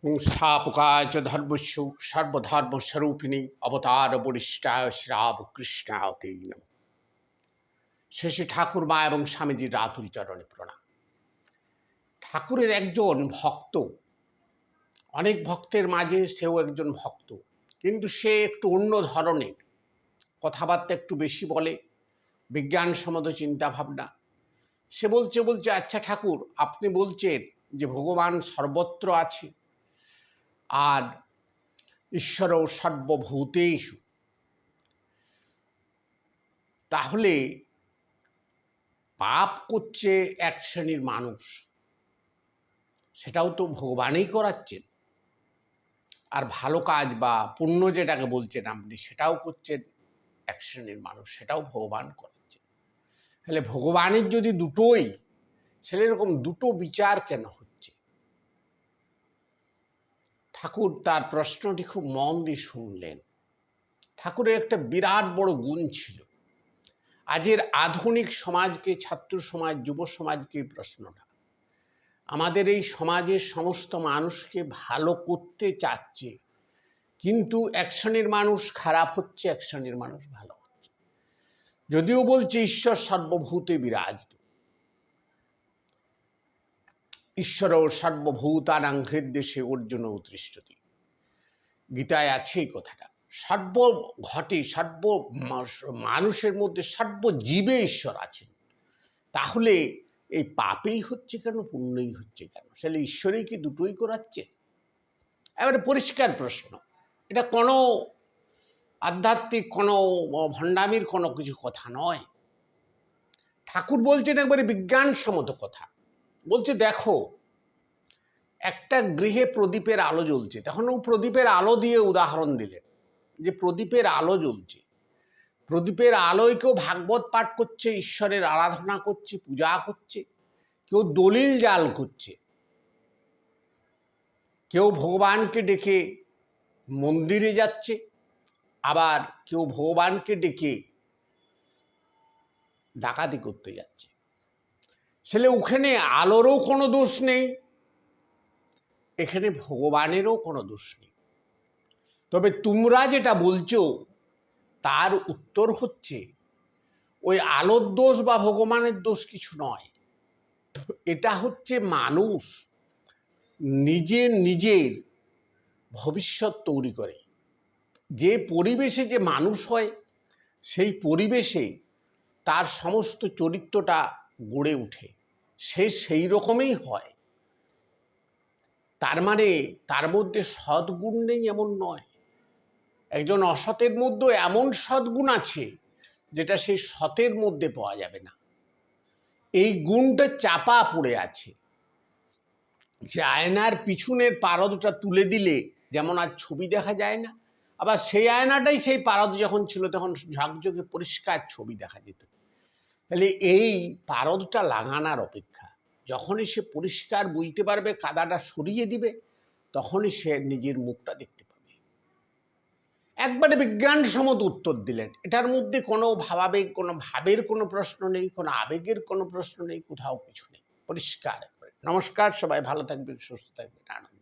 সংস্থাপকায় চ ধর্মস্যু সর্বধর্মস্বরূপিণী অবতার বরিষ্ঠায় শ্রীরামকৃষ্ণায় তে নমঃ। শেষে ঠাকুর মা এবং স্বামীজির আতুল চরণে প্রণাম। ঠাকুরের একজন ভক্ত, অনেক ভক্তের মাঝে সেও একজন ভক্ত, কিন্তু সে একটু অন্য ধরনের, কথাবার্তা একটু বেশি বলে, বিজ্ঞানসম্মত চিন্তাভাবনা। সে বলছে আচ্ছা ঠাকুর, আপনি বলছেন যে ভগবান সর্বত্র আছে আর ঈশ্বর সর্বভূতেষু, তাহলে পাপ করছে এক শ্রেণীর মানুষ, সেটাও তো ভগবানই করাচ্ছেন, আর ভালো কাজ বা পুণ্য যেটাকে বলছেন আপনি, সেটাও করছেন এক শ্রেণীর মানুষ, সেটাও ভগবান করাচ্ছেন। তাহলে ভগবানের যদি দুটোই, সেটা এরকম দুটো বিচার কেন হচ্ছে? ঠাকুর তার প্রশ্নটি খুব মন দিয়ে শুনলেন। ঠাকুরের একটা বিরাট বড় গুণ ছিল। আজের আধুনিক সমাজকে, ছাত্র সমাজ, যুব সমাজকে প্রশ্নটা, আমাদের এই সমাজের সমস্ত মানুষকে ভালো করতে চাচ্ছে, কিন্তু এক শ্রেণীর মানুষ খারাপ হচ্ছে, এক শ্রেণীর মানুষ ভালো হচ্ছে। যদিও বলছে ঈশ্বর সর্বভূতে বিরাজিত, ঈশ্বর সর্বভূতানাং হৃদ্দেশে অর্জুন উত্তিষ্ঠতি, গীতায় আছে এই কথাটা। সর্ব ঘটে, সর্ব মানুষের মধ্যে, সর্বজীবে ঈশ্বর আছেন। তাহলে এই পাপেই হচ্ছে কেন, পুণ্যই হচ্ছে কেন? তাহলে ঈশ্বরই কি দুটোই করাচ্ছে? এবারে পরিষ্কার প্রশ্ন, এটা কোনো আধ্যাত্মিক কোনো ভণ্ডামির কোনো কিছু কথা নয়। ঠাকুর বলছেন একবারে বিজ্ঞানসম্মত কথা। বলছে দেখো, একটা গৃহে প্রদীপের আলো জ্বলছে, তখন ও প্রদীপের আলো দিয়ে উদাহরণ দিলেন যে প্রদীপের আলো জ্বলছে, প্রদীপের আলোয় কেউ ভাগবত পাঠ করছে, ঈশ্বরের আরাধনা করছে, পূজা করছে, কেউ দলিল জাল করছে, কেউ ভগবানকে ডেকে মন্দিরে যাচ্ছে, আবার কেউ ভগবানকে ডেকে ডাকাতি করতে যাচ্ছে। সেলে ওখানে আলোরও কোনো দোষ নেই, এখানে ভগবানেরও কোনো দোষ নেই। তবে তোমরা যেটা বলছো তার উত্তর হচ্ছে ওই আলোর দোষ বা ভগবানের দোষ কিছু নয়, এটা হচ্ছে মানুষ নিজের ভবিষ্যৎ তৈরি করে। যে পরিবেশে যে মানুষ হয়, সেই পরিবেশে তার সমস্ত চরিত্রটা গড়ে ওঠে, সে সেই রকমই হয়। তার মানে তার মধ্যে সদ্গুণ নেই এমন নয়। একজন অসতের মধ্যে এমন সদ্গুণ আছে যেটা সেই সতের মধ্যে পাওয়া যাবে না। এই গুণটা চাপা পড়ে আছে, যে আয়নার পিছনের পারদটা তুলে দিলে যেমন আর ছবি দেখা যায় না, আবার সেই আয়নাটাই সেই পারদ যখন ছিল তখন ঝকঝকে পরিষ্কার ছবি দেখা যেত। তাহলে এই পারদটা লাগানোর অপেক্ষা, যখনই সে পরিষ্কার বুঝতে পারবে, কাদাটা সরিয়ে দিবে, তখনই সে নিজের মুখটা দেখতে পাবে। একবারে বিজ্ঞানসম্মত উত্তর দিলেন। এটার মধ্যে কোনো ভাবাবেগ, কোনো ভাবের কোনো প্রশ্ন নেই, কোনো আবেগের কোনো প্রশ্ন নেই, কোথাও কিছু নেই, পরিষ্কার। নমস্কার, সবাই ভালো থাকবেন, সুস্থ থাকবেন, আনন্দ।